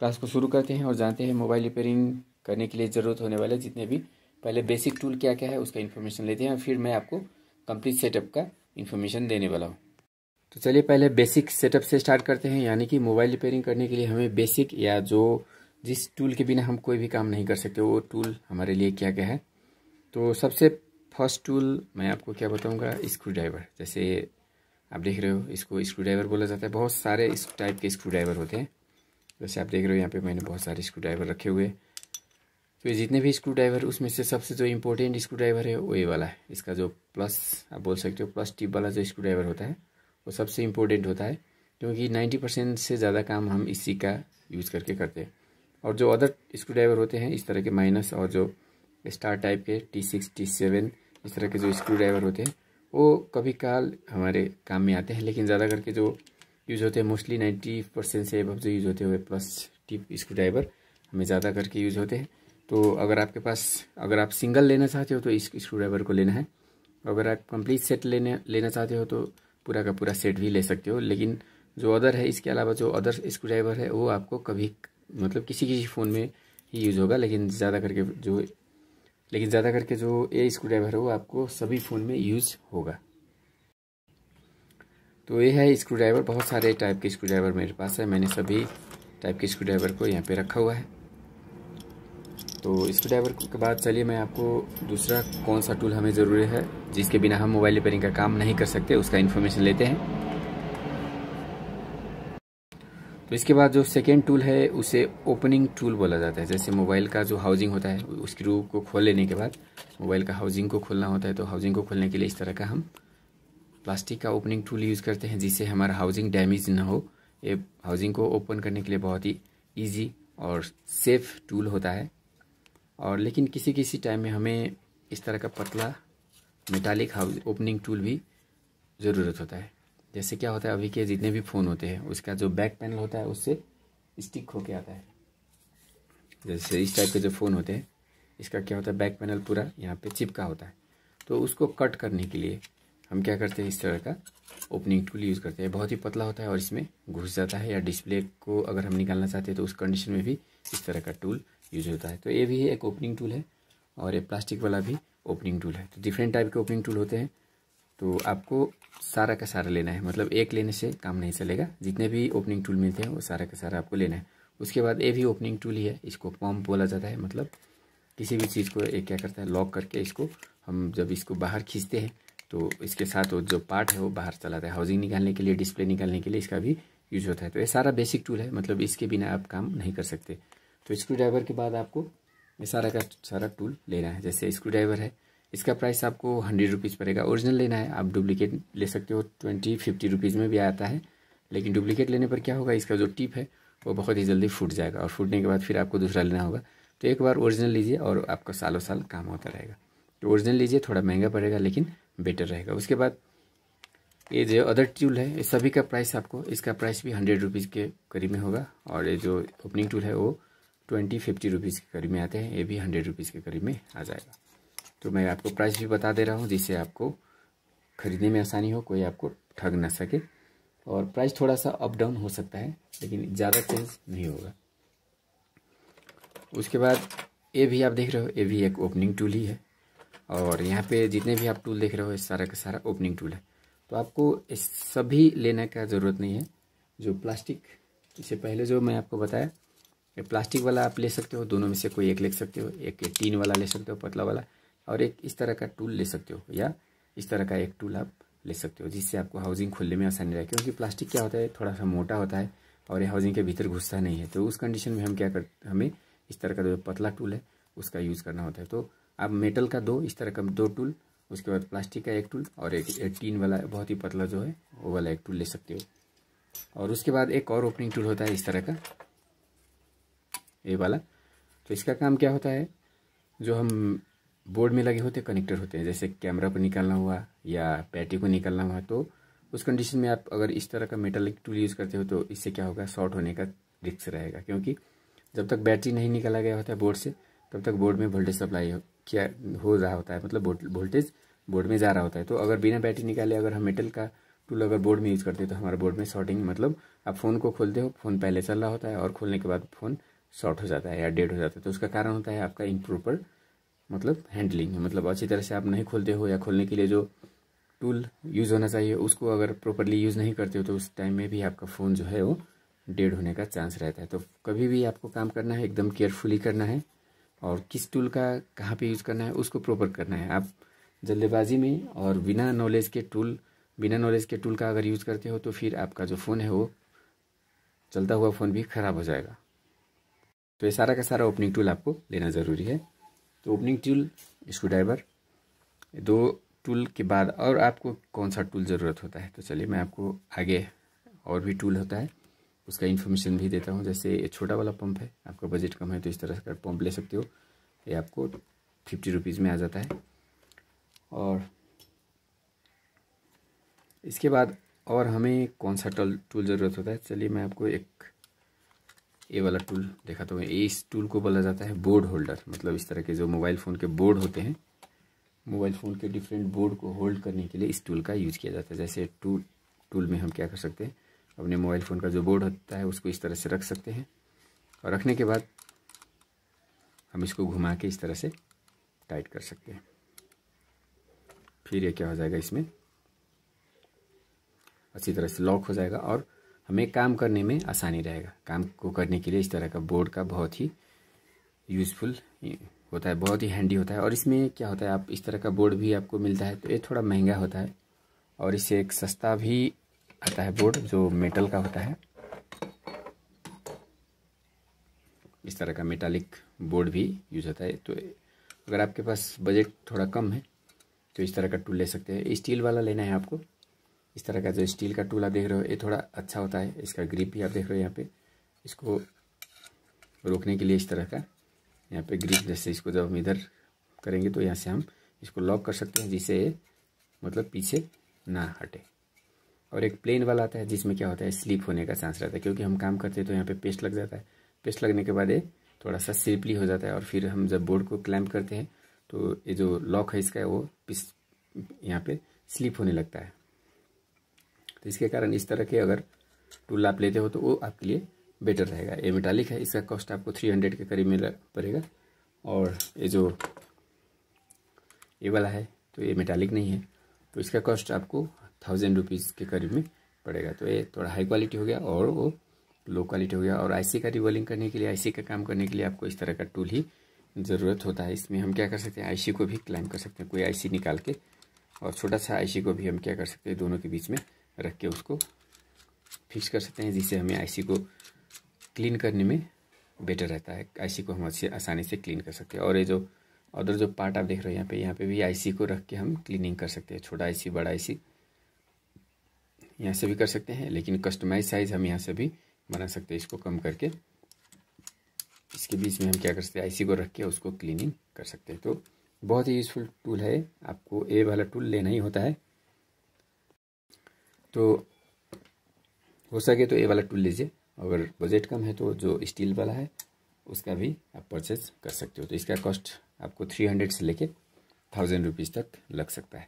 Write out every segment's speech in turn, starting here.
Class को शुरू करते हैं और जानते हैं मोबाइल रिपेयरिंग करने के लिए ज़रूरत होने वाले जितने भी पहले बेसिक टूल क्या क्या है उसका इन्फॉर्मेशन लेते हैं और फिर मैं आपको कंप्लीट सेटअप का इन्फॉर्मेशन देने वाला हूँ। तो चलिए पहले बेसिक सेटअप से स्टार्ट करते हैं, यानी कि मोबाइल रिपेयरिंग करने के लिए हमें बेसिक या जिस टूल के बिना हम कोई भी काम नहीं कर सकते वो टूल हमारे लिए क्या क्या है। तो सबसे फर्स्ट टूल मैं आपको क्या बताऊँगा, स्क्रू ड्राइवर। जैसे आप देख रहे हो इसको स्क्रू ड्राइवर बोला जाता है। बहुत सारे इस टाइप के स्क्रू ड्राइवर होते हैं। जैसे आप देख रहे हो यहाँ पे मैंने बहुत सारे स्क्रू ड्राइवर रखे हुए हैं। तो ये जितने भी स्क्रू ड्राइवर उसमें से सबसे जो इम्पोर्टेंट स्क्रू ड्राइवर है वो ये वाला है। इसका जो प्लस आप बोल सकते हो प्लस टिप वाला जो स्क्रू ड्राइवर होता है वो सबसे इम्पोर्टेंट होता है, क्योंकि 90% से ज़्यादा काम हम इसी का यूज़ करके करते हैं। और जो अदर स्क्रू ड्राइवर होते हैं इस तरह के माइनस और जो स्टार टाइप के T6 T7 इस तरह के जो स्क्रू ड्राइवर होते हैं वो कभी काल हमारे काम में आते हैं, लेकिन ज़्यादा करके जो यूज़ होते हैं मोस्टली 90% से अब जो यूज़ होते हुए प्लस टिप स्क्रू ड्राइवर हमें ज़्यादा करके यूज़ होते हैं। तो अगर आपके पास अगर आप सिंगल लेना चाहते हो तो इस स्क्रू ड्राइवर को लेना है। अगर आप कंप्लीट सेट लेना चाहते हो तो पूरा का पूरा सेट भी ले सकते हो। लेकिन जो अदर है इसके अलावा जो अदर स्क्रू ड्राइवर है वो आपको कभी मतलब किसी फ़ोन में ही यूज़ होगा, लेकिन ज़्यादा करके जो ये स्क्रू ड्राइवर है वो आपको सभी फ़ोन में यूज़ होगा। तो ये है स्क्रू ड्राइवर। बहुत सारे टाइप के स्क्रू ड्राइवर मेरे पास है, मैंने सभी टाइप के स्क्रू ड्राइवर को यहाँ पे रखा हुआ है। तो स्क्रू ड्राइवर के बाद चलिए मैं आपको दूसरा कौन सा टूल हमें ज़रूरी है जिसके बिना हम मोबाइल रिपेयरिंग का काम नहीं कर सकते उसका इन्फॉर्मेशन लेते हैं। तो इसके बाद जो सेकेंड टूल है उसे ओपनिंग टूल बोला जाता है। जैसे मोबाइल का जो हाउसिंग होता है उसकी स्क्रू को खोल लेने के बाद मोबाइल का हाउसिंग को खोलना होता है, तो हाउसिंग को खोलने के लिए इस तरह का हम प्लास्टिक का ओपनिंग टूल यूज़ करते हैं जिससे हमारा हाउसिंग डैमेज ना हो। ये हाउसिंग को ओपन करने के लिए बहुत ही ईजी और सेफ टूल होता है। और लेकिन किसी टाइम में हमें इस तरह का पतला मेटालिक ओपनिंग टूल भी ज़रूरत होता है। जैसे क्या होता है अभी के जितने भी फ़ोन होते हैं उसका जो बैक पैनल होता है उससे स्टिक होके आता है। जैसे इस टाइप के जो फ़ोन होते हैं इसका क्या होता है बैक पैनल पूरा यहाँ पे चिपका होता है। तो उसको कट करने के लिए हम क्या करते हैं इस तरह का ओपनिंग टूल यूज़ करते हैं। बहुत ही पतला होता है और इसमें घुस जाता है, या डिस्प्ले को अगर हम निकालना चाहते हैं तो उस कंडीशन में भी इस तरह का टूल यूज होता है। तो ये भी एक ओपनिंग टूल है और ये प्लास्टिक वाला भी ओपनिंग टूल है। तो डिफरेंट टाइप के ओपनिंग टूल होते हैं। तो आपको सारा का सारा लेना है, मतलब एक लेने से काम नहीं चलेगा। जितने भी ओपनिंग टूल मिलते हैं वो सारा का सारा आपको लेना है। उसके बाद ये भी ओपनिंग टूल ही है, इसको पंप बोला जाता है। मतलब किसी भी चीज़ को एक क्या करता है लॉक करके इसको हम जब इसको बाहर खींचते हैं तो इसके साथ वो जो पार्ट है वो बाहर चलाता है। हाउसिंग निकालने के लिए, डिस्प्ले निकालने के लिए इसका भी यूज होता है। तो ये सारा बेसिक टूल है, मतलब इसके बिना आप काम नहीं कर सकते। तो स्क्रू ड्राइवर के बाद आपको ये सारा का सारा टूल लेना है। जैसे स्क्रू ड्राइवर है, इसका प्राइस आपको 100 रुपीज़ पड़ेगा। ओरिजिनल लेना है, आप डुप्लीकेट ले सकते हो 20-50 रुपीज़ में भी आता है। लेकिन डुप्लीकेट लेने पर क्या होगा, इसका जो टिप है वो बहुत ही जल्दी फूट जाएगा और फूटने के बाद फिर आपको दूसरा लेना होगा। तो एक बार ओरिजिनल लीजिए और आपका सालों साल काम होता रहेगा। तो ओरिजिनल लीजिए, थोड़ा महंगा पड़ेगा लेकिन बेटर रहेगा। उसके बाद ये जो अदर टूल है ये सभी का प्राइस आपको, इसका प्राइस भी 100 रुपीज़ के करीब में होगा। और ये जो ओपनिंग टूल है वो 20-50 रुपीज़ के करीब में आते हैं, ये भी 100 रुपीज़ के करीब में आ जाएगा। तो मैं आपको प्राइस भी बता दे रहा हूँ जिससे आपको ख़रीदने में आसानी हो, कोई आपको ठग ना सके। और प्राइस थोड़ा सा अप डाउन हो सकता है लेकिन ज़्यादा चेंज नहीं होगा। उसके बाद ये भी आप देख रहे हो, ये भी एक ओपनिंग टूल ही है। और यहाँ पे जितने भी आप टूल देख रहे हो इस सारा का सारा ओपनिंग टूल है। तो आपको इस सभी लेने का ज़रूरत नहीं है। जो प्लास्टिक, इससे पहले जो मैं आपको बताया ये प्लास्टिक वाला आप ले सकते हो, दोनों में से कोई एक ले सकते हो। एक टीन वाला ले सकते हो पतला वाला, और एक इस तरह का टूल ले सकते हो, या इस तरह का एक टूल आप ले सकते हो जिससे आपको हाउसिंग खोलने में आसानी रहे। क्योंकि प्लास्टिक क्या होता है थोड़ा सा मोटा होता है और ये हाउसिंग के भीतर घुसता नहीं है। तो उस कंडीशन में हम क्या करते, हमें इस तरह का जो पतला टूल है उसका यूज़ करना होता है। तो आप मेटल का इस तरह का दो टूल, उसके बाद प्लास्टिक का एक टूल और एक टीन वाला बहुत ही पतला जो है वो वाला एक टूल ले सकते हो। और उसके बाद एक और ओपनिंग टूल होता है इस तरह का, ये वाला। तो इसका काम क्या होता है, जो हम बोर्ड में लगे होते कनेक्टर होते हैं, जैसे कैमरा को निकालना हुआ या बैटरी को निकालना हुआ, तो उस कंडीशन में आप अगर इस तरह का मेटलिक टूल यूज़ करते हो तो इससे क्या होगा, शॉर्ट होने का रिस्क रहेगा। क्योंकि जब तक बैटरी नहीं निकाला गया होता है बोर्ड से तब तक बोर्ड में वोल्टेज सप्लाई हो रहा होता है, मतलब वोल्टेज बोर्ड में जा रहा होता है। तो अगर बिना बैटरी निकाले अगर हम मेटल का टूल अगर बोर्ड में यूज़ करते हो तो हमारे बोर्ड में शॉर्टिंग मतलब आप फ़ोन को खोलते हो, फ़ोन पहले चल रहा होता है और खोलने के बाद फ़ोन शॉर्ट हो जाता है या डेड हो जाता है। तो उसका कारण होता है आपका इम्प्रॉपर मतलब हैंडलिंग, मतलब अच्छी तरह से आप नहीं खोलते हो, या खोलने के लिए जो टूल यूज़ होना चाहिए उसको अगर प्रॉपरली यूज़ नहीं करते हो तो उस टाइम में भी आपका फ़ोन जो है वो डेड होने का चांस रहता है। तो कभी भी आपको काम करना है एकदम केयरफुली करना है, और किस टूल का कहाँ पे यूज़ करना है उसको प्रॉपर करना है। आप जल्दबाजी में और बिना नॉलेज के टूल का अगर यूज़ करते हो तो फिर आपका जो फ़ोन है वो चलता हुआ फ़ोन भी ख़राब हो जाएगा। तो ये सारा का सारा ओपनिंग टूल आपको लेना ज़रूरी है। तो opening tool, screw driver, 2 tool के बाद और आपको कौन सा टूल ज़रूरत होता है, तो चलिए मैं आपको आगे और भी टूल होता है उसका इन्फॉर्मेशन भी देता हूँ। जैसे ये छोटा वाला पंप है, आपका बजट कम है तो इस तरह का पंप ले सकते हो, ये आपको 50 रुपीज़ में आ जाता है। और इसके बाद और हमें कौन सा टूल ज़रूरत होता है, चलिए मैं आपको एक ये वाला टूल दिखाता हूँ। इस टूल को बोला जाता है बोर्ड होल्डर, मतलब इस तरह के जो मोबाइल फ़ोन के बोर्ड होते हैं, मोबाइल फ़ोन के डिफरेंट बोर्ड को होल्ड करने के लिए इस टूल का यूज़ किया जाता है। जैसे टूल में हम क्या कर सकते हैं, अपने मोबाइल फ़ोन का जो बोर्ड होता है उसको इस तरह से रख सकते हैं, और रखने के बाद हम इसको घुमा के इस तरह से टाइट कर सकते हैं। फिर ये क्या हो जाएगा, इसमें अच्छी तरह से लॉक हो जाएगा और हमें काम करने में आसानी रहेगा। काम को करने के लिए इस तरह का बोर्ड का बहुत ही यूज़फुल होता है, बहुत ही हैंडी होता है। और इसमें क्या होता है, आप इस तरह का बोर्ड भी आपको मिलता है तो ये थोड़ा महंगा होता है, और इससे एक सस्ता भी आता है बोर्ड जो मेटल का होता है। इस तरह का मेटालिक बोर्ड भी यूज होता है। तो अगर आपके पास बजट थोड़ा कम है तो इस तरह का टूल ले सकते हैं। स्टील वाला लेना है आपको। इस तरह का जो स्टील का टूल आप देख रहे हो ये थोड़ा अच्छा होता है, इसका ग्रिप भी आप देख रहे हो यहाँ पे। इसको रोकने के लिए इस तरह का यहाँ पे ग्रिप, जैसे इसको जब हम इधर करेंगे तो यहाँ से हम इसको लॉक कर सकते हैं जिससे ये मतलब पीछे ना हटे। और एक प्लेन वाला आता है जिसमें क्या होता है, स्लिप होने का चांस रहता है, क्योंकि हम काम करते हैं तो यहाँ पे पेस्ट लग जाता है। पेस्ट लगने के बाद ये थोड़ा सा स्लिपली हो जाता है, और फिर हम जब बोर्ड को क्लैम्प करते हैं तो ये जो लॉक है इसका वो यहाँ पे स्लिप होने लगता है। तो इसके कारण इस तरह के अगर टूल आप लेते हो तो वो आपके लिए बेटर रहेगा। ये मेटालिक है, इसका कॉस्ट आपको 300 के करीब में पड़ेगा। और ये जो ये वाला है तो ये मेटालिक नहीं है, तो इसका कॉस्ट आपको 1000 रुपीज़ के करीब में पड़ेगा। तो ये थोड़ा हाई क्वालिटी हो गया और वो लो क्वालिटी हो गया। और आईसी का रिवॉल्विंग करने के लिए, आईसी का काम करने के लिए आपको इस तरह का टूल ही ज़रूरत होता है। इसमें हम क्या कर सकते हैं, आईसी को भी क्लाइम कर सकते हैं, कोई आईसी निकाल के, और छोटा सा आईसी को भी हम क्या कर सकते हैं, दोनों के बीच में रख के उसको फिक्स कर सकते हैं, जिससे हमें आईसी को क्लीन करने में बेटर रहता है। आईसी को हम अच्छे आसानी से क्लीन कर सकते हैं। और ये जो अदर जो पार्ट आप देख रहे हो यहाँ पे भी आईसी को रख के हम क्लीनिंग कर सकते हैं। छोटा आईसी, बड़ा आईसी यहाँ से भी कर सकते हैं, लेकिन कस्टमाइज साइज़ हम यहाँ से भी बना सकते हैं। इसको कम करके इसके बीच में हम क्या कर सकते हैं, आईसी को रख के उसको क्लीनिंग कर सकते हैं। तो बहुत ही यूज़फुल टूल है, आपको ये वाला टूल लेना ही होता है। तो हो सके तो ये वाला टूल लीजिए, अगर बजट कम है तो जो स्टील वाला है उसका भी आप परचेज कर सकते हो। तो इसका कॉस्ट आपको 300 से लेके 1000 रुपीज़ तक लग सकता है।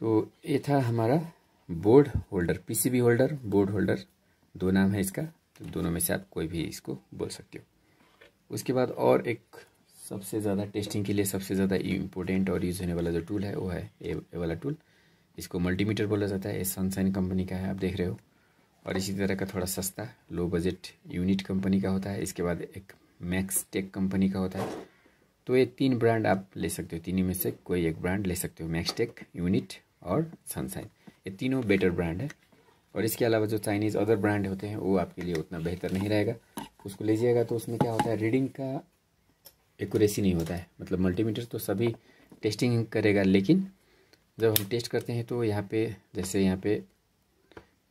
तो ये था हमारा board holder, PCB holder, board holder, 2 नाम है इसका, तो दोनों में से आप कोई भी इसको बोल सकते हो। उसके बाद और एक सबसे ज़्यादा टेस्टिंग के लिए सबसे ज़्यादा इम्पोर्टेंट और यूज़ होने वाला जो टूल है वो है ये वाला टूल। इसको मल्टीमीटर बोला जाता है। ये सनशाइन कंपनी का है, आप देख रहे हो। और इसी तरह का थोड़ा सस्ता लो बजट यूनिट कंपनी का होता है। इसके बाद एक मैक्स टेक कंपनी का होता है। तो ये 3 ब्रांड आप ले सकते हो, तीनों में से कोई एक ब्रांड ले सकते हो, मैक्स टेक, यूनिट और सनशाइन। ये तीनों बेटर ब्रांड है। और इसके अलावा जो चाइनीज़ अदर ब्रांड होते हैं वो आपके लिए उतना बेहतर नहीं रहेगा। उसको लीजिएगा तो उसमें क्या होता है, रीडिंग का एक्यूरेसी नहीं होता है। मतलब मल्टीमीटर तो सभी टेस्टिंग करेगा, लेकिन जब हम टेस्ट करते हैं तो यहाँ पे जैसे यहाँ पे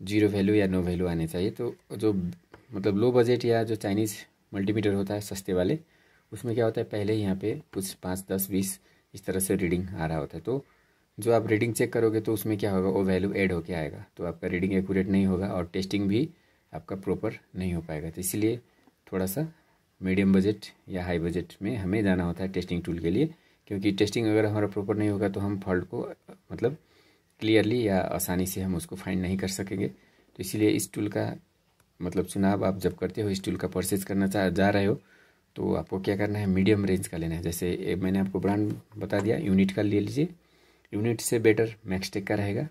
0 वैल्यू या नो वैल्यू आने चाहिए। तो जो मतलब लो बजट या जो चाइनीज़ मल्टीमीटर होता है सस्ते वाले, उसमें क्या होता है, पहले यहाँ पे कुछ 5, 10, 20 इस तरह से रीडिंग आ रहा होता है। तो जो आप रीडिंग चेक करोगे तो उसमें क्या होगा, वो वैल्यू ऐड होके आएगा, तो आपका रीडिंग एक्यूरेट नहीं होगा और टेस्टिंग भी आपका प्रॉपर नहीं हो पाएगा। तो इसलिए थोड़ा सा मीडियम बजट या हाई बजट में हमें जाना होता है टेस्टिंग टूल के लिए, क्योंकि टेस्टिंग अगर हमारा प्रॉपर नहीं होगा तो हम फॉल्ट को मतलब क्लियरली या आसानी से हम उसको फाइंड नहीं कर सकेंगे। तो इसीलिए इस टूल का मतलब चुनाव आप जब करते हो, इस टूल का परचेज करना जा रहे हो, तो आपको क्या करना है, मीडियम रेंज का लेना है। जैसे मैंने आपको ब्रांड बता दिया, यूनिट का ले लीजिए। यूनिट से बेटर मैक्सटेक का रहेगा।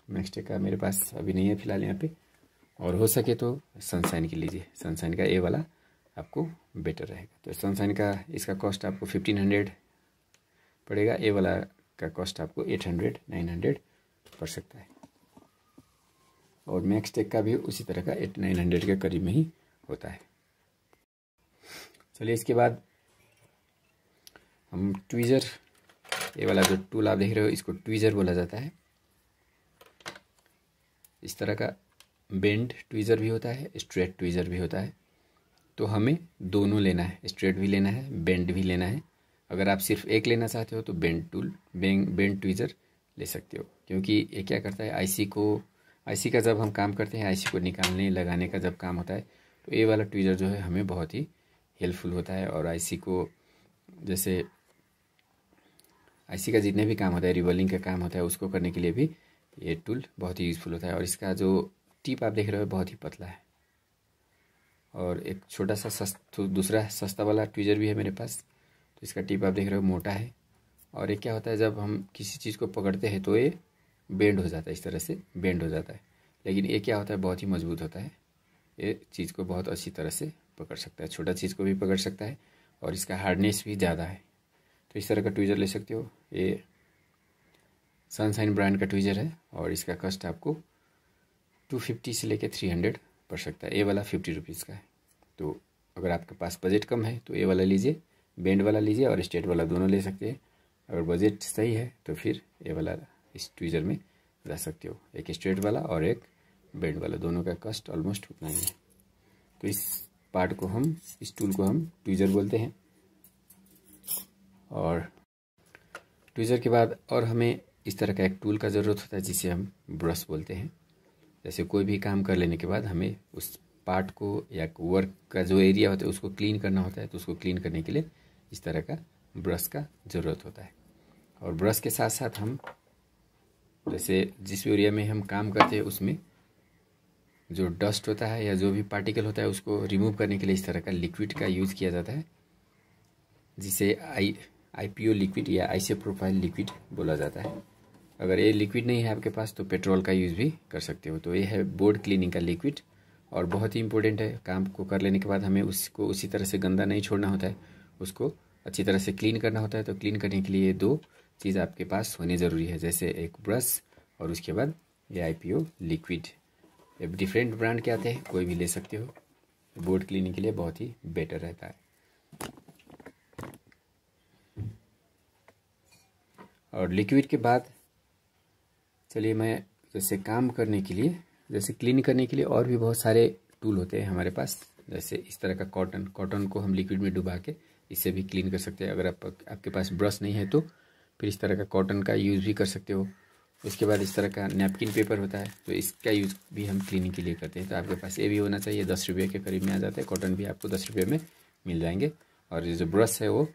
मैक्सटेक का मेरे पास अभी नहीं है फिलहाल यहाँ पे, और हो सके तो सनशाइन की लीजिए। सनशाइन का ए वाला आपको बेटर रहेगा। तो सनशाइन का इसका कॉस्ट आपको 1500 पड़ेगा, ए वाला का कॉस्ट आपको 800 900 पड़ सकता है। और मैक्सटेक का भी उसी तरह का 800 900 के करीब में ही होता है। चलिए इसके बाद हम ट्वीज़र, ये वाला जो टूल आप देख रहे हो इसको ट्वीज़र बोला जाता है। इस तरह का बेंड ट्वीज़र भी होता है, स्ट्रेट ट्वीज़र भी होता है। तो हमें दोनों लेना है, स्ट्रेट भी लेना है, बेंड भी लेना है। अगर आप सिर्फ एक लेना चाहते हो तो बेंड ट्वीज़र ले सकते हो, क्योंकि ये क्या करता है, आईसी का जब हम काम करते हैं, आईसी को निकालने लगाने का जब काम होता है, तो ये वाला ट्वीज़र जो है हमें बहुत ही हेल्पफुल होता है। और आईसी को, जैसे आईसी का जितने भी काम होता है, रिवॉल्विंग का काम होता है, उसको करने के लिए भी ये टूल बहुत ही यूज़फुल होता है। और इसका जो टिप आप देख रहे हो बहुत ही पतला है। और एक छोटा सा दूसरा सस्ता वाला ट्वीज़र भी है मेरे पास, तो इसका टिप आप देख रहे हो मोटा है। और ये क्या होता है, जब हम किसी चीज़ को पकड़ते हैं तो ये बेंड हो जाता है, इस तरह से बेंड हो जाता है। लेकिन ये क्या होता है, बहुत ही मजबूत होता है। ये चीज़ को बहुत अच्छी तरह से पकड़ सकता है, छोटा चीज़ को भी पकड़ सकता है, और इसका हार्डनेस भी ज़्यादा है। तो इस तरह का ट्वीज़र ले सकते हो। ये सनशाइन ब्रांड का ट्वीज़र है, और इसका कॉस्ट आपको 250 से लेकर 300 पड़ सकता है। ये वाला 50 रुपीज़ का है। तो अगर आपके पास बजट कम है तो ये वाला लीजिए, बेंड वाला लीजिए, और स्ट्रेट वाला दोनों ले सकते हैं। अगर बजट सही है तो फिर ये वाला इस ट्वीज़र में जा सकते हो। एक स्ट्रेट वाला और एक बेंड वाला, दोनों का कॉस्ट ऑलमोस्ट उतना ही है। तो इस पार्ट को हम, इस टूल को हम ट्वीज़र बोलते हैं। और ट्वीज़र के बाद और हमें इस तरह का एक टूल का ज़रूरत होता है जिसे हम ब्रश बोलते हैं। जैसे कोई भी काम कर लेने के बाद हमें उस पार्ट को या वर्क का जो एरिया होता है उसको क्लीन करना होता है, तो उसको क्लीन करने के लिए इस तरह का ब्रश का ज़रूरत होता है। और ब्रश के साथ साथ हम, जैसे जिस एरिया में हम काम करते हैं उसमें जो डस्ट होता है या जो भी पार्टिकल होता है उसको रिमूव करने के लिए इस तरह का लिक्विड का यूज़ किया जाता है, जिसे आईपीओ लिक्विड या आइसोप्रोपाइल लिक्विड बोला जाता है। अगर ये लिक्विड नहीं है आपके पास तो पेट्रोल का यूज़ भी कर सकते हो। तो ये है बोर्ड क्लीनिंग का लिक्विड, और बहुत ही इंपॉर्टेंट है। काम को कर लेने के बाद हमें उसको उसी तरह से गंदा नहीं छोड़ना होता है, उसको अच्छी तरह से क्लीन करना होता है। तो क्लीन करने के लिए दो चीज़ आपके पास होनी ज़रूरी है, जैसे एक ब्रश और उसके बाद ये आईपीओ लिक्विड। ये डिफरेंट ब्रांड के आते हैं, कोई भी ले सकते हो। बोर्ड क्लीनिंग के लिए बहुत ही बेटर रहता है। और लिक्विड के बाद चलिए मैं जैसे काम करने के लिए, जैसे क्लीन करने के लिए और भी बहुत सारे टूल होते हैं हमारे पास। जैसे इस तरह का कॉटन को हम लिक्विड में डुबा के इससे भी क्लीन कर सकते हैं। अगर आपके पास ब्रश नहीं है तो फिर इस तरह का कॉटन का यूज़ भी कर सकते हो। उसके बाद इस तरह का नैपकिन पेपर होता है, तो इसका यूज़ भी हम क्लीनिंग के लिए करते हैं। तो आपके पास ये भी होना चाहिए। 10 रुपये के करीब में आ जाता है। कॉटन भी आपको 10 रुपये में मिल जाएंगे। और ये जो ब्रश है वो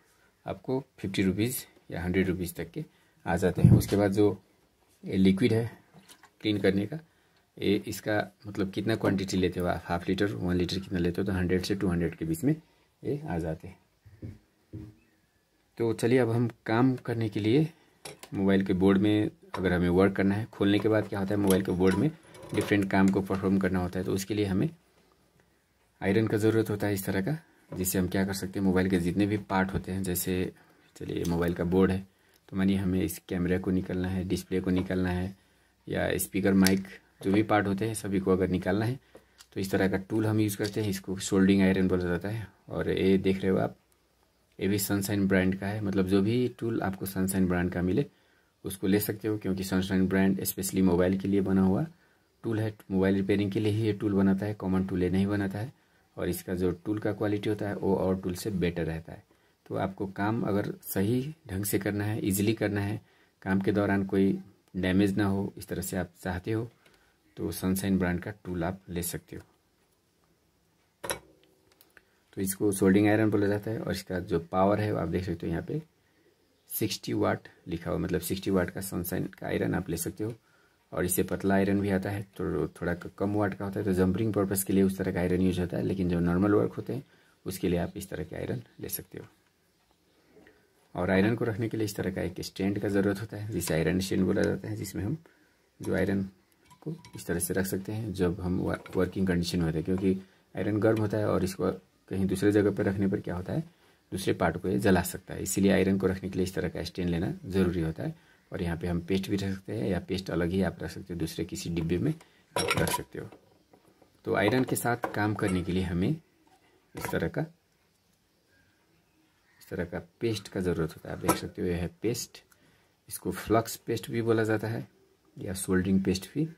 आपको 50 रुपीज़ या 100 रुपीज़ तक के आ जाते हैं। उसके बाद जो ये लिक्विड है क्लीन करने का, ये इसका मतलब कितना क्वांटिटी लेते हो आप, 1/2 लीटर 1 लीटर कितना लेते हो, तो 100 से 200 के बीच में ये आ जाते हैं। तो चलिए अब हम काम करने के लिए मोबाइल के बोर्ड में अगर हमें वर्क करना है, खोलने के बाद क्या होता है, मोबाइल के बोर्ड में डिफरेंट काम को परफॉर्म करना होता है। तो उसके लिए हमें आयरन का ज़रूरत होता है इस तरह का, जिससे हम क्या कर सकते हैं, मोबाइल के जितने भी पार्ट होते हैं, जैसे चलिए मोबाइल का बोर्ड है, तो मानिए हमें इस कैमरे को निकालना है, डिस्प्ले को निकालना है, या स्पीकर माइक जो भी पार्ट होते हैं सभी को अगर निकालना है तो इस तरह का टूल हम यूज़ करते हैं। इसको सोल्डिंग आयरन बोला जाता है। और ये देख रहे हो आप, ये भी सनशाइन ब्रांड का है। मतलब जो भी टूल आपको सनशाइन ब्रांड का मिले उसको ले सकते हो, क्योंकि सनशाइन ब्रांड स्पेशली मोबाइल के लिए बना हुआ टूल है। मोबाइल रिपेयरिंग के लिए ही ये टूल बनाता है, कॉमन टूल ये नहीं बनाता है। और इसका जो टूल का क्वालिटी होता है वो और टूल से बेटर रहता है। तो आपको काम अगर सही ढंग से करना है, ईजिली करना है, काम के दौरान कोई डैमेज ना हो, इस तरह से आप चाहते हो, तो सनशाइन ब्रांड का टूल आप ले सकते हो। तो इसको सोल्डिंग आयरन बोला जाता है। और इसका जो पावर है आप देख सकते हो यहाँ पे 60 वाट लिखा हुआ, मतलब 60 वाट का सनशाइन का आयरन आप ले सकते हो। और इससे पतला आयरन भी आता है, तो थोड़ा कम वाट का होता है, तो जंपरिंग पर्पज़ के लिए उस तरह का आयरन यूज होता है। लेकिन जो नॉर्मल वर्क होते हैं उसके लिए आप इस तरह के आयरन ले सकते हो। और आयरन को रखने के लिए इस तरह का एक स्टैंड का ज़रूरत होता है, जिसे आयरन स्टैंड बोला जाता है, जिसमें हम जो आयरन को इस तरह से रख सकते हैं जब हम वर्किंग कंडीशन में होते हैं, क्योंकि आयरन गर्म होता है और इसको कहीं दूसरे जगह पर रखने पर क्या होता है, दूसरे पार्ट को ये जला सकता है। इसीलिए आयरन को रखने के लिए इस तरह का स्टैंड लेना ज़रूरी होता है। और यहाँ पे हम पेस्ट भी रख सकते हैं, या पेस्ट अलग ही आप रख सकते हो, दूसरे किसी डिब्बे में आप रख सकते हो। तो आयरन के साथ काम करने के लिए हमें इस तरह का पेस्ट का ज़रूरत होता है। आप देख सकते हो यह है पेस्ट, इसको फ्लक्स पेस्ट भी बोला जाता है या सोल्डरिंग पेस्ट भी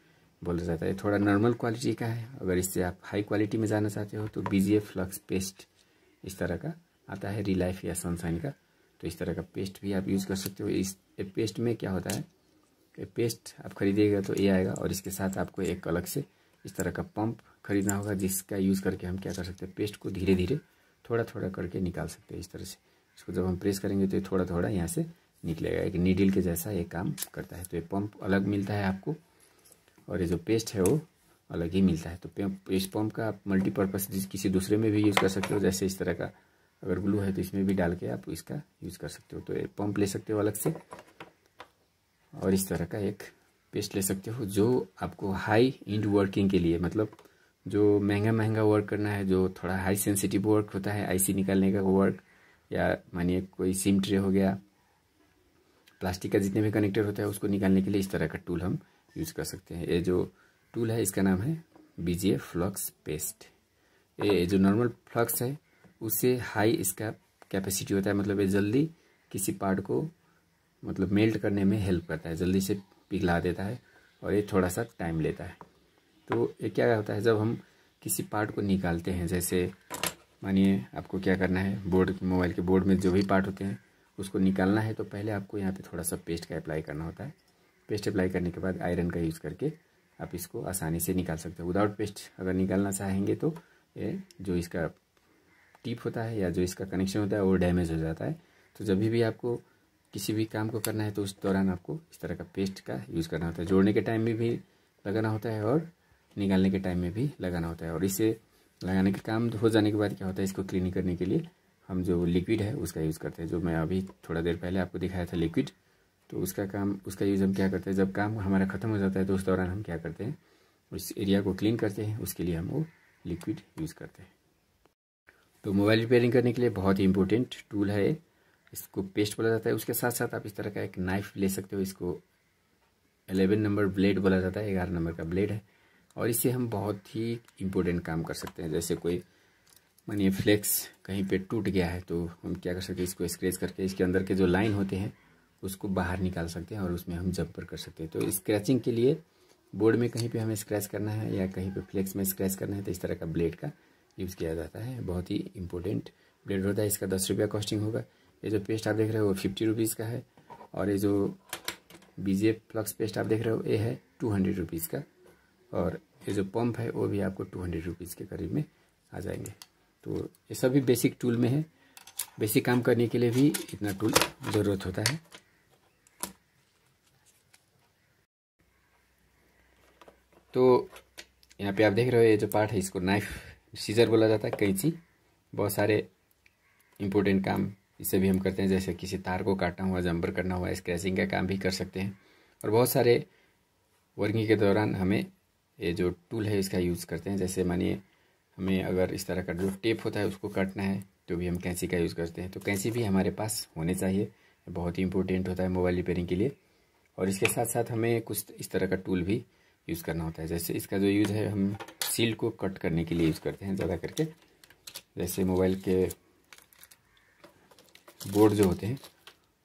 बोला जाता है। थोड़ा नॉर्मल क्वालिटी का है, अगर इससे आप हाई क्वालिटी में जाना चाहते हो तो BGF फ्लक्स पेस्ट इस तरह का आता है, रिलाइफ या सनशाइन का, तो इस तरह का पेस्ट भी आप यूज़ कर सकते हो। इस पेस्ट में क्या होता है, पेस्ट आप खरीदिएगा तो ये आएगा, और इसके साथ आपको एक अलग से इस तरह का पंप खरीदना होगा, जिसका यूज़ करके हम क्या कर सकते हैं, पेस्ट को धीरे धीरे थोड़ा थोड़ा करके निकाल सकते हैं। इस तरह से इसको जब हम प्रेस करेंगे तो ये थोड़ा थोड़ा यहाँ से निकलेगा, एक नीडल के जैसा ये काम करता है। तो ये पंप अलग मिलता है आपको, और ये जो पेस्ट है वो अलग ही मिलता है। तो इस पंप का आप मल्टीपर्पज़ किसी दूसरे में भी यूज़ कर सकते हो, जैसे इस तरह का अगर ग्लू है तो इसमें भी डाल के आप इसका यूज़ कर सकते हो। तो ये पंप ले सकते हो अलग से, और इस तरह का एक पेस्ट ले सकते हो जो आपको हाई एंड वर्किंग के लिए, मतलब जो महंगा वर्क करना है, जो थोड़ा हाई सेंसिटिव वर्क होता है, IC निकालने का वर्क, या मानिए कोई सिम ट्रे हो गया, प्लास्टिक का जितने भी कनेक्टर होता है उसको निकालने के लिए इस तरह का टूल हम यूज़ कर सकते हैं। ये जो टूल है इसका नाम है BGF फ्लक्स पेस्ट। ये जो नॉर्मल फ्लक्स है उससे हाई इसका कैपेसिटी होता है, मतलब ये जल्दी किसी पार्ट को मतलब मेल्ट करने में हेल्प करता है, जल्दी से पिघला देता है, और ये थोड़ा सा टाइम लेता है। तो ये क्या होता है, जब हम किसी पार्ट को निकालते हैं, जैसे मानिए आपको क्या करना है, मोबाइल के बोर्ड में जो भी पार्ट होते हैं उसको निकालना है, तो पहले आपको यहाँ पे थोड़ा सा पेस्ट का अप्लाई करना होता है। पेस्ट अप्लाई करने के बाद आयरन का यूज़ करके आप इसको आसानी से निकाल सकते हो। विदाउट पेस्ट अगर निकालना चाहेंगे तो ये जो इसका टिप होता है या जो इसका कनेक्शन होता है वो डैमेज हो जाता है। तो जब भी आपको किसी भी काम को करना है तो उस दौरान आपको इस तरह का पेस्ट का यूज़ करना होता है। जोड़ने के टाइम में भी लगाना होता है और निकालने के टाइम में भी लगाना होता है। और इसे लगाने का काम हो जाने के बाद क्या होता है, इसको क्लीन करने के लिए हम जो लिक्विड है उसका यूज़ करते हैं, जो मैं अभी थोड़ा देर पहले आपको दिखाया था लिक्विड। तो उसका यूज़ हम क्या करते हैं, जब काम हमारा ख़त्म हो जाता है तो उस दौरान हम क्या करते हैं, उस एरिया को क्लीन करते हैं, उसके लिए हम वो लिक्विड यूज़ करते हैं। तो मोबाइल रिपेयरिंग करने के लिए बहुत ही इंपॉर्टेंट टूल है, इसको पेस्ट बोला जाता है। उसके साथ साथ आप इस तरह का एक नाइफ ले सकते हो, इसको 11 नंबर ब्लेड बोला जाता है, 11 नंबर का ब्लेड है, और इससे हम बहुत ही इम्पोर्टेंट काम कर सकते हैं। जैसे कोई मानिए फ्लेक्स कहीं पे टूट गया है तो हम क्या कर सकते हैं, इसको स्क्रैच करके इसके अंदर के जो लाइन होते हैं उसको बाहर निकाल सकते हैं, और उसमें हम जंपर कर सकते हैं। तो स्क्रैचिंग के लिए बोर्ड में कहीं पे हमें स्क्रैच करना है या कहीं पे फ्लेक्स में स्क्रैच करना है तो इस तरह का ब्लेड का यूज़ किया जाता है। बहुत ही इंपॉर्टेंट ब्लेड होता है, इसका 10 रुपया कॉस्टिंग होगा। ये जो पेस्ट आप देख रहे हो वो 50 रुपीज़ का है, और ये जो BGF फ्लक्स पेस्ट आप देख रहे हो ये है 200 रुपीज़ का, और ये जो पंप है वो भी आपको 200 रुपीज़ के करीब में आ जाएंगे। तो ये सभी बेसिक टूल में है, बेसिक काम करने के लिए भी इतना टूल ज़रूरत होता है। तो यहाँ पे आप देख रहे हो ये जो पार्ट है इसको नाइफ सीजर बोला जाता है, कैंची। बहुत सारे इम्पोर्टेंट काम इससे भी हम करते हैं, जैसे किसी तार को काटना हुआ, जंपर करना हुआ, स्क्रैचिंग का काम भी कर सकते हैं। और बहुत सारे वर्किंग के दौरान हमें ये जो टूल है इसका यूज़ करते हैं। जैसे मानिए हमें अगर इस तरह का जो टेप होता है उसको काटना है तो भी हम कैंची का यूज़ करते हैं। तो कैंची भी हमारे पास होने चाहिए, बहुत ही इंपॉर्टेंट होता है मोबाइल रिपेयरिंग के लिए। और इसके साथ साथ हमें कुछ इस तरह का टूल भी यूज़ करना होता है। जैसे इसका जो यूज़ है हम सील को कट करने के लिए यूज़ करते हैं ज़्यादा करके। जैसे मोबाइल के बोर्ड जो होते हैं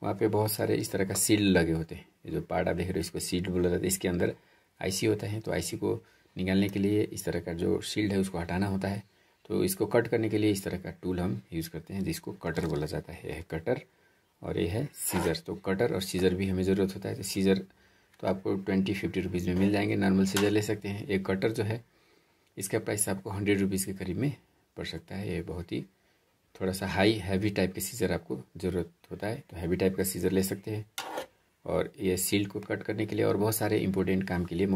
वहाँ पे बहुत सारे इस तरह का सील लगे होते हैं। ये जो पार्ट आप देख रहे हो इसको सील बोला जाता है। इसके अंदर IC होता है, तो IC को निकालने के लिए इस तरह का जो शील्ड है उसको हटाना होता है। तो इसको कट करने के लिए इस तरह का टूल हम यूज़ करते हैं, जिसको कटर बोला जाता है। यह है कटर और ये है सीज़र। तो कटर और सीज़र भी हमें ज़रूरत होता है। तो सीज़र तो आपको 20-50 रुपीज़ में मिल जाएंगे, नॉर्मल सीज़र ले सकते हैं। एक कटर जो है इसका प्राइस आपको 100 रुपीज़ के करीब में पड़ सकता है। ये बहुत ही थोड़ा सा हैवी टाइप के सीज़र आपको ज़रूरत होता है, तो हैवी टाइप का सीज़र ले सकते हैं। और ये सील को कट करने के लिए और बहुत सारे इंपॉर्टेंट काम के लिए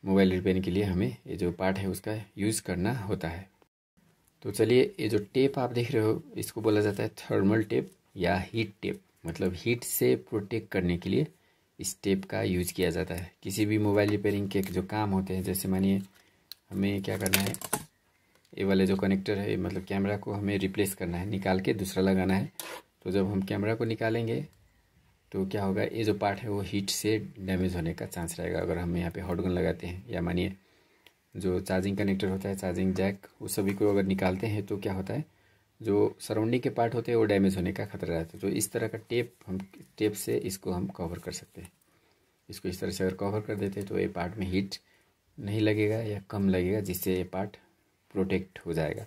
मोबाइल रिपेयरिंग के लिए हमें ये जो पार्ट है उसका यूज़ करना होता है। तो चलिए, ये जो टेप आप देख रहे हो इसको बोला जाता है थर्मल टेप या हीट टेप। मतलब हीट से प्रोटेक्ट करने के लिए इस टेप का यूज़ किया जाता है। किसी भी मोबाइल रिपेयरिंग के जो काम होते हैं, जैसे मानिए हमें क्या करना है, ये वाले जो कनेक्टर है मतलब कैमरा को हमें रिप्लेस करना है, निकाल के दूसरा लगाना है। तो जब हम कैमरा को निकालेंगे तो क्या होगा, ये जो पार्ट है वो हीट से डैमेज होने का चांस रहेगा अगर हम यहाँ पे हॉट गन लगाते हैं। या मानिए जो चार्जिंग कनेक्टर होता है, चार्जिंग जैक, वो सभी को अगर निकालते हैं तो क्या होता है, जो सराउंडिंग के पार्ट होते हैं वो डैमेज होने का खतरा रहता है। तो इस तरह का टेप से इसको हम कवर कर सकते हैं। इसको इस तरह से अगर कवर कर देते हैं तो ये पार्ट में हीट नहीं लगेगा या कम लगेगा, जिससे ये पार्ट प्रोटेक्ट हो जाएगा।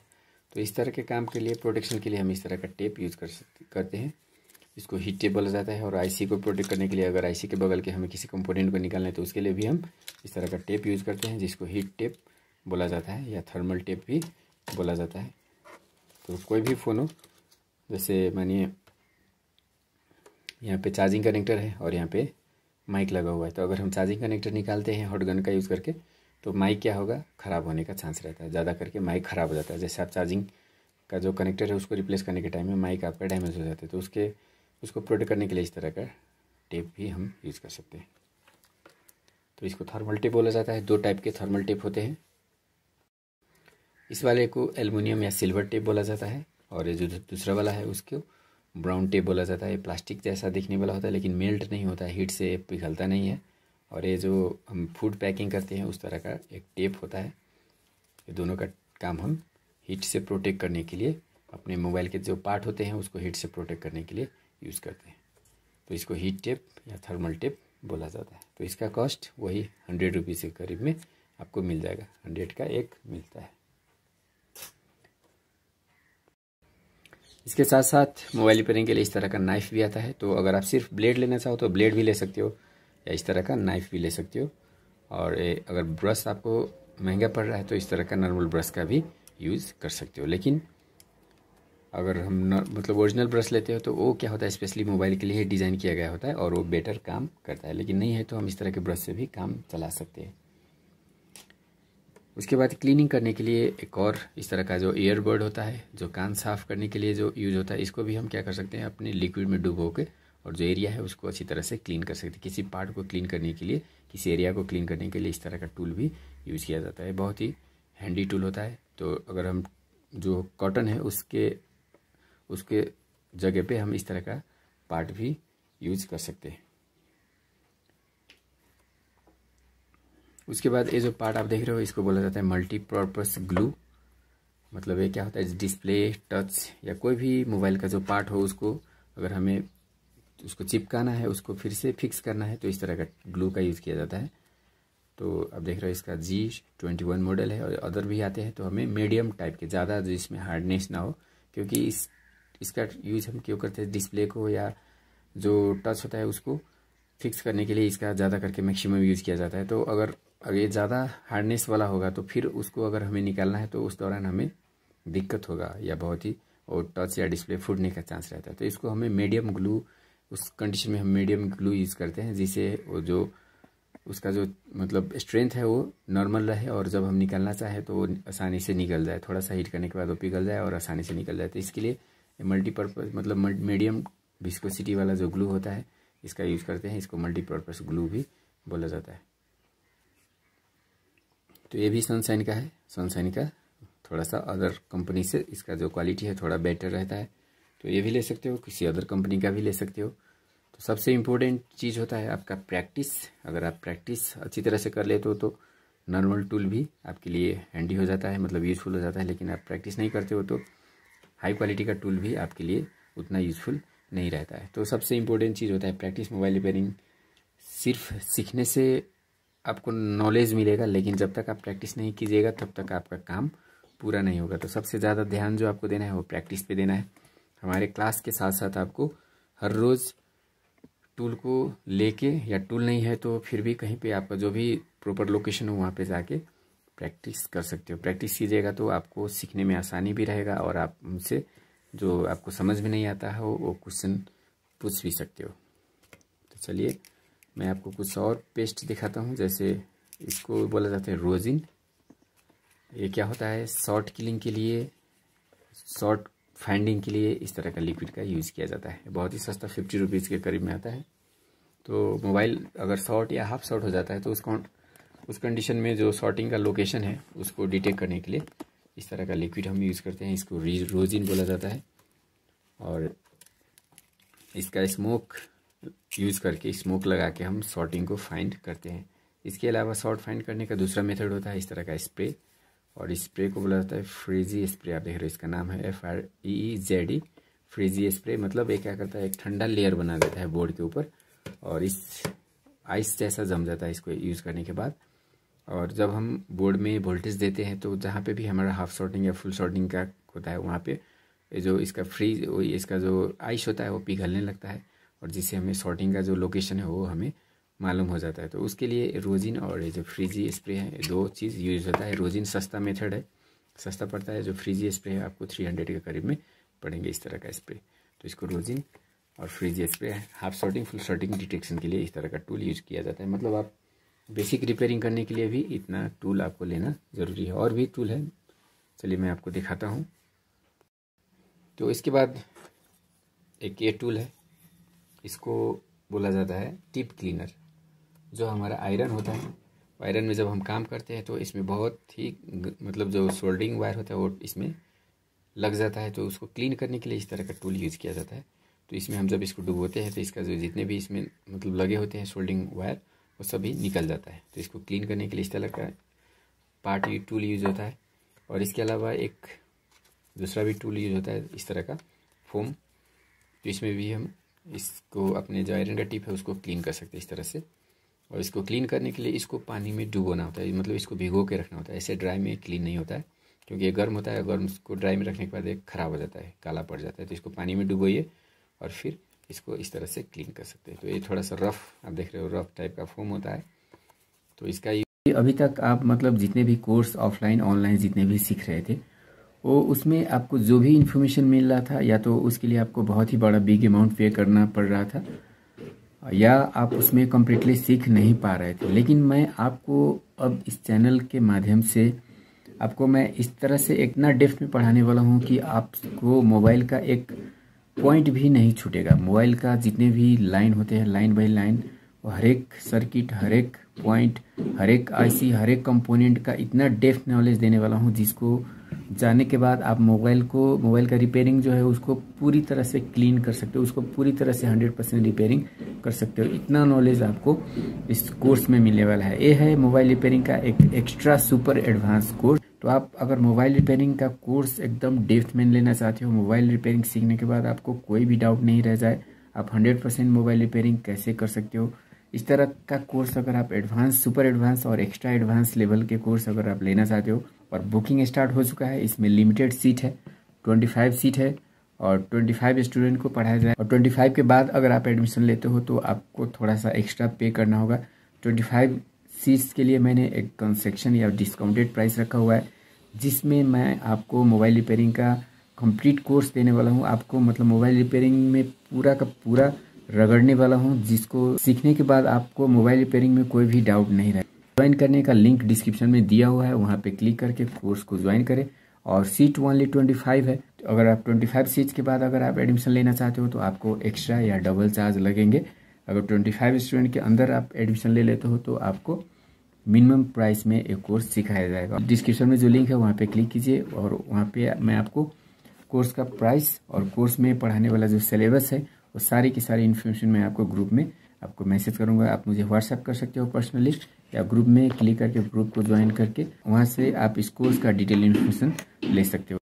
तो इस तरह के काम के लिए, प्रोटेक्शन के लिए हम इस तरह का टेप यूज़ करते हैं। इसको हीट टेप बोला जाता है। और आईसी को प्रोटेक्ट करने के लिए अगर आईसी के बगल के हमें किसी कंपोनेंट को निकालना है तो उसके लिए भी हम इस तरह का टेप यूज़ करते हैं, जिसको हीट टेप बोला जाता है या थर्मल टेप भी बोला जाता है। तो कोई भी फ़ोन हो, जैसे मानिए यहाँ पे चार्जिंग कनेक्टर है और यहाँ पे माइक लगा हुआ है, तो अगर हम चार्जिंग कनेक्टर निकालते हैं हॉट गन का यूज़ करके तो माइक क्या होगा, ख़राब होने का चांस रहता है। ज़्यादा करके माइक ख़राब हो जाता है। जैसे आप चार्जिंग का जो कनेक्टर है उसको रिप्लेस करने के टाइम में माइक आपका डैमेज हो जाता है, तो उसको प्रोटेक्ट करने के लिए इस तरह का टेप भी हम यूज़ कर सकते हैं। तो इसको थर्मल टेप बोला जाता है। 2 टाइप के थर्मल टेप होते हैं। इस वाले को एल्युमिनियम या सिल्वर टेप बोला जाता है, और ये जो दूसरा वाला है उसको ब्राउन टेप बोला जाता है। प्लास्टिक जैसा दिखने वाला होता है लेकिन मेल्ट नहीं होता है, हीट से पिघलता नहीं है। और ये जो हम फूड पैकिंग करते हैं उस तरह का एक टेप होता है। ये दोनों का काम हम हीट से प्रोटेक्ट करने के लिए, अपने मोबाइल के जो पार्ट होते हैं उसको हीट से प्रोटेक्ट करने के लिए यूज़ करते हैं। तो इसको हीट टेप या थर्मल टेप बोला जाता है। तो इसका कॉस्ट वही 100 रुपीज़ के करीब में आपको मिल जाएगा। 100 का एक मिलता है। इसके साथ साथ मोबाइल रिपेयरिंग के लिए इस तरह का नाइफ़ भी आता है। तो अगर आप सिर्फ ब्लेड लेना चाहो तो ब्लेड भी ले सकते हो, या इस तरह का नाइफ़ भी ले सकते हो। और अगर ब्रश आपको महंगा पड़ रहा है तो इस तरह का नॉर्मल ब्रश का भी यूज़ कर सकते हो। लेकिन अगर हम मतलब ओरिजिनल ब्रश लेते हो तो वो क्या होता है, स्पेशली मोबाइल के लिए डिज़ाइन किया गया होता है और वो बेटर काम करता है। लेकिन नहीं है तो हम इस तरह के ब्रश से भी काम चला सकते हैं। उसके बाद क्लीनिंग करने के लिए एक और इस तरह का जो ईयरबड होता है, जो कान साफ़ करने के लिए जो यूज़ होता है, इसको भी हम क्या कर सकते हैं, अपने लिक्विड में डुबो के और जो एरिया है उसको अच्छी तरह से क्लीन कर सकते हैं। किसी पार्ट को क्लीन करने के लिए, किसी एरिया को क्लीन करने के लिए इस तरह का टूल भी यूज़ किया जाता है। बहुत ही हैंडी टूल होता है। तो अगर हम जो कॉटन है उसके जगह पे हम इस तरह का पार्ट भी यूज़ कर सकते हैं। उसके बाद ये जो पार्ट आप देख रहे हो इसको बोला जाता है मल्टीपर्पस ग्लू। मतलब ये क्या होता है, डिस्प्ले, टच या कोई भी मोबाइल का जो पार्ट हो उसको अगर हमें उसको चिपकाना है, उसको फिर से फिक्स करना है तो इस तरह का ग्लू का यूज़ किया जाता है। तो आप देख रहे हो इसका G21 मॉडल है और अदर भी आते हैं। तो हमें मीडियम टाइप के, ज़्यादा जिसमें हार्डनेस ना हो, क्योंकि इसका यूज़ हम क्यों करते हैं, डिस्प्ले को या जो टच होता है उसको फिक्स करने के लिए इसका ज़्यादा करके मैक्सिमम यूज़ किया जाता है। तो अगर ये ज़्यादा हार्डनेस वाला होगा तो फिर उसको अगर हमें निकालना है तो उस दौरान हमें दिक्कत होगा या बहुत ही और टच या डिस्प्ले फूटने का चांस रहता है। तो इसको हमें मीडियम ग्लू, उस कंडीशन में हम मीडियम ग्लू यूज़ करते हैं, जिससे वो जो उसका जो मतलब स्ट्रेंथ है वो नॉर्मल रहे और जब हम निकालना चाहे तो वो आसानी से निकल जाए। थोड़ा सा हीट करने के बाद वो पिघल जाए और आसानी से निकल जाए। तो इसके लिए मल्टीपर्पज़ मतलब मीडियम विस्कोसिटी वाला जो ग्लू होता है इसका यूज़ करते हैं। इसको मल्टीपर्पज़ ग्लू भी बोला जाता है। तो ये भी सनशाइन का है। सनशाइन का थोड़ा सा अदर कंपनी से इसका जो क्वालिटी है थोड़ा बेटर रहता है। तो ये भी ले सकते हो, किसी अदर कंपनी का भी ले सकते हो। तो सबसे इम्पोर्टेंट चीज़ होता है आपका प्रैक्टिस। अगर आप प्रैक्टिस अच्छी तरह से कर लेते हो तो नॉर्मल टूल भी आपके लिए हैंडी हो जाता है, मतलब यूज़फुल हो जाता है। लेकिन आप प्रैक्टिस नहीं करते हो तो हाई क्वालिटी का टूल भी आपके लिए उतना यूज़फुल नहीं रहता है। तो सबसे इम्पोर्टेंट चीज़ होता है प्रैक्टिस। मोबाइल रिपेयरिंग सिर्फ सीखने से आपको नॉलेज मिलेगा, लेकिन जब तक आप प्रैक्टिस नहीं कीजिएगा तब तक आपका काम पूरा नहीं होगा। तो सबसे ज़्यादा ध्यान जो आपको देना है वो प्रैक्टिस पे देना है। हमारे क्लास के साथ साथ आपको हर रोज़ टूल को लेके, या टूल नहीं है तो फिर भी कहीं पे आपका जो भी प्रॉपर लोकेशन हो वहाँ पे जाके प्रैक्टिस कर सकते हो। प्रैक्टिस कीजिएगा तो आपको सीखने में आसानी भी रहेगा और आप उनसे जो आपको समझ में नहीं आता है वो क्वेश्चन पूछ भी सकते हो। चलिए मैं आपको कुछ और पेस्ट दिखाता हूँ। जैसे इसको बोला जाता है रोजिन। ये क्या होता है, शॉर्ट किलिंग के लिए, शॉर्ट फाइंडिंग के लिए इस तरह का लिक्विड का यूज़ किया जाता है। बहुत ही सस्ता 50 रुपीज़ के करीब में आता है। तो मोबाइल अगर शॉर्ट या हाफ शॉर्ट हो जाता है तो उस कंडीशन में जो शॉर्टिंग का लोकेशन है उसको डिटेक्ट करने के लिए इस तरह का लिक्विड हम यूज़ करते हैं। इसको रोजिन बोला जाता है और इसका स्मोक यूज़ करके, स्मोक लगा के हम शॉर्टिंग को फाइंड करते हैं। इसके अलावा शॉर्ट फाइंड करने का दूसरा मेथड होता है इस तरह का स्प्रे, और इस स्प्रे को बोला जाता है फ्रीजी स्प्रे। आप देख रहे हो इसका नाम है FREEZE, फ्रीजी स्प्रे। मतलब ये क्या करता है, एक ठंडा लेयर बना देता है बोर्ड के ऊपर और इस आइस जैसा जम जाता है इसको यूज़ करने के बाद। और जब हम बोर्ड में वोल्टेज देते हैं तो जहाँ पे भी हमारा हाफ शॉर्टिंग या फुल शॉर्टिंग का होता है वहाँ पे जो इसका इसका जो आइस होता है वो पिघलने लगता है, और जिससे हमें शॉर्टिंग का जो लोकेशन है वो हमें मालूम हो जाता है। तो उसके लिए रोजिन और ये जो फ्रीजी स्प्रे है, दो चीज़ यूज़ होता है। रोजिन सस्ता मेथड है, सस्ता पड़ता है। जो फ्रीजी स्प्रे है आपको 300 के करीब में पड़ेंगे इस तरह का स्प्रे। तो इसको रोजिन और freezy spray half shorting full shorting detection के लिए इस तरह का टूल यूज़ किया जाता है। मतलब आप बेसिक रिपेयरिंग करने के लिए भी इतना टूल आपको लेना ज़रूरी है। और भी टूल है, चलिए मैं आपको दिखाता हूँ। तो इसके बाद एक ये टूल है, इसको बोला जाता है टिप क्लीनर। जो हमारा आयरन होता है, आयरन में जब हम काम करते हैं तो इसमें बहुत ही मतलब जो सोल्डरिंग वायर होता है वो इसमें लग जाता है। तो उसको क्लीन करने के लिए इस तरह का टूल यूज़ किया जाता है। तो इसमें हम जब इसको डुबोते हैं तो इसका जो जितने भी इसमें मतलब लगे होते हैं सोल्डरिंग वायर वो सभी निकल जाता है। तो इसको क्लीन करने के लिए इस तरह का टूल यूज़ होता है। और इसके अलावा एक दूसरा भी टूल यूज़ होता है इस तरह का फोम। तो इसमें भी हम इसको अपने जो आयरन का टिप है उसको क्लीन कर सकते हैं इस तरह से। और इसको क्लीन करने के लिए इसको पानी में डुबोना होता है, मतलब इसको भिगो के रखना होता है। ऐसे ड्राई में क्लीन नहीं होता है क्योंकि ये गर्म होता है, गर्म को ड्राई में रखने के बाद एक ख़राब हो जाता है, काला पड़ जाता है। तो इसको पानी में डुबोइए और फिर इसको इस तरह से क्लीन कर सकते हैं। तो ये थोड़ा सा रफ़, आप देख रहे हो रफ़ टाइप का फोम होता है। तो इसका अभी तक आप मतलब जितने भी कोर्स ऑफलाइन ऑनलाइन जितने भी सीख रहे थे वो उसमें आपको जो भी इन्फॉर्मेशन मिल रहा था या तो उसके लिए आपको बहुत ही बड़ा बिग अमाउंट पे करना पड़ रहा था या आप उसमें कम्प्लीटली सीख नहीं पा रहे थे। लेकिन मैं आपको अब इस चैनल के माध्यम से आपको मैं इस तरह से इतना डेप्थ में पढ़ाने वाला हूँ कि आपको मोबाइल का एक पॉइंट भी नहीं छूटेगा। मोबाइल का जितने भी लाइन होते हैं लाइन बाय लाइन, वो हर एक सर्किट, हर एक पॉइंट, हर एक आईसी, हर एक कंपोनेंट का इतना डेप्थ नॉलेज देने वाला हूँ जिसको जानने के बाद आप मोबाइल का रिपेयरिंग जो है उसको पूरी तरह से क्लीन कर सकते हो, उसको पूरी तरह से 100% रिपेयरिंग कर सकते हो। इतना नॉलेज आपको इस कोर्स में मिलने वाला है। ये है मोबाइल रिपेयरिंग का एक एक्स्ट्रा सुपर एडवांस कोर्स। तो आप अगर मोबाइल रिपेयरिंग का कोर्स एकदम डेप्थ में लेना चाहते हो, मोबाइल रिपेयरिंग सीखने के बाद आपको कोई भी डाउट नहीं रह जाए, आप 100% मोबाइल रिपेयरिंग कैसे कर सकते हो, इस तरह का कोर्स अगर आप एडवांस, सुपर एडवांस और एक्स्ट्रा एडवांस लेवल के कोर्स अगर आप लेना चाहते हो, और बुकिंग स्टार्ट हो चुका है। इसमें लिमिटेड सीट है, 25 सीट है और 25 स्टूडेंट को पढ़ाया जाए। और 25 के बाद अगर आप एडमिशन लेते हो तो आपको थोड़ा सा एक्स्ट्रा पे करना होगा। 25 सीट्स के लिए मैंने एक कंसेक्शन या डिस्काउंटेड प्राइस रखा हुआ है, जिसमें मैं आपको मोबाइल रिपेयरिंग का कंप्लीट कोर्स देने वाला हूँ। आपको मतलब मोबाइल रिपेयरिंग में पूरा का पूरा रगड़ने वाला हूँ, जिसको सीखने के बाद आपको मोबाइल रिपेयरिंग में कोई भी डाउट नहीं रहे। ज्वाइन करने का लिंक डिस्क्रिप्शन में दिया हुआ है, वहाँ पे क्लिक करके कोर्स को ज्वाइन करें। और सीट ओनली 25 है। तो अगर आप 25 सीट्स के बाद अगर आप एडमिशन लेना चाहते हो तो आपको एक्स्ट्रा या डबल चार्ज लगेंगे। अगर 25 स्टूडेंट के अंदर आप एडमिशन ले लेते हो तो आपको मिनिमम प्राइस में एक कोर्स सिखाया जाएगा। डिस्क्रिप्शन में जो लिंक है वहाँ पे क्लिक कीजिए और वहाँ पे मैं आपको कोर्स का प्राइस और कोर्स में पढ़ाने वाला जो सिलेबस है वो सारी की सारी इन्फॉर्मेशन मैं आपको ग्रुप में आपको मैसेज करूँगा। आप मुझे व्हाट्सएप कर सकते हो पर्सनली, या ग्रुप में क्लिक करके ग्रुप को ज्वाइन करके वहाँ से आप इस कोर्स का डिटेल इन्फॉर्मेशन ले सकते हो।